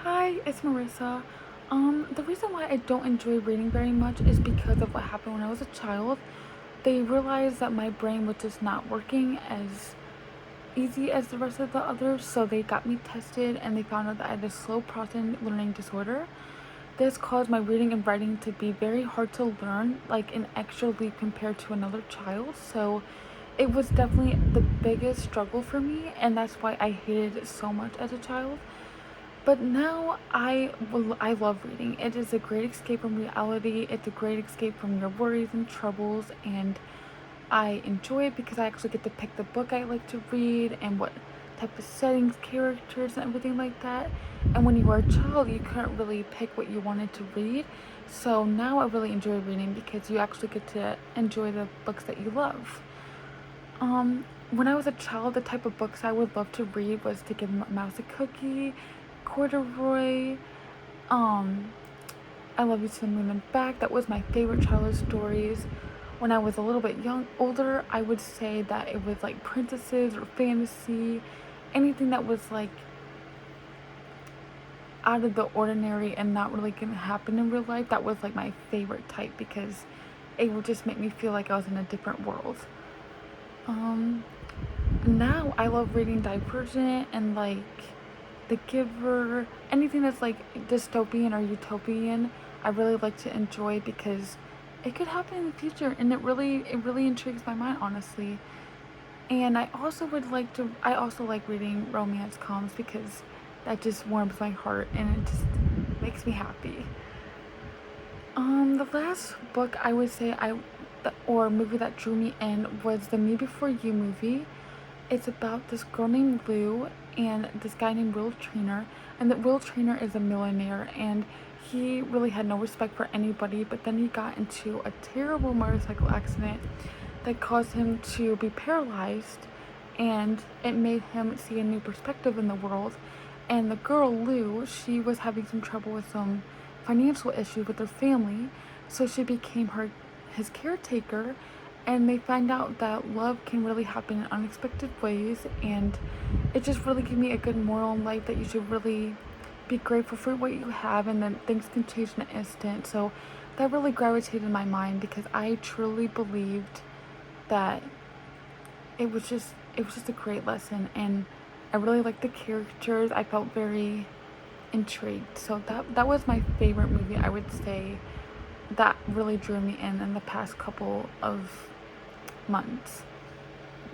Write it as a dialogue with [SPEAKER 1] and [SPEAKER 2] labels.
[SPEAKER 1] Hi, it's Marissa. The reason why I don't enjoy reading very much is because of what happened when I was a child. They realized that my brain was just not working as easy as the rest of the others, so they got me tested and they found out that I had a slow processing learning disorder. This caused my reading and writing to be very hard to learn, like an extra leap compared to another child. So it was definitely the biggest struggle for me, and that's why I hated it so much as a child. But now I love reading. It is a great escape from reality. It's a great escape from your worries and troubles, and I enjoy it because I actually get to pick the book I like to read and what type of settings, characters, and everything like that. And when you were a child, you couldn't really pick what you wanted to read. So now I really enjoy reading because you actually get to enjoy the books that you love. When I was a child, the type of books I would love to read was To Give a Mouse a Cookie, Corduroy, um, I Love You to the Moon and Back. That was my favorite childhood stories. When I was a little bit older, I would say that it was like princesses or fantasy, anything that was like out of the ordinary and not really gonna happen in real life. That was like my favorite type because it would just make me feel like I was in a different world. Um, Now I love reading Divergent and like The Giver, anything that's like dystopian or utopian. I really like to enjoy because it could happen in the future, and it really intrigues my mind, honestly. And I also like reading romance comics because that just warms my heart and it just makes me happy. The last book I would say or movie that drew me in was the Me Before You movie. It's about this girl named Lou and this guy named Will Trainer, and that Will Trainer is a millionaire, and he really had no respect for anybody, but then he got into a terrible motorcycle accident that caused him to be paralyzed, and it made him see a new perspective in the world. And the girl, Lou, she was having some trouble with some financial issues with her family, so she became his caretaker, and they find out that love can really happen in unexpected ways, and it just really gave me a good moral in life that you should really be grateful for what you have, and then things can change in an instant. So that really gravitated in my mind because I truly believed that it was just a great lesson, and I really liked the characters. I felt very intrigued. So that was my favorite movie, I would say, that really drew me in the past couple of months.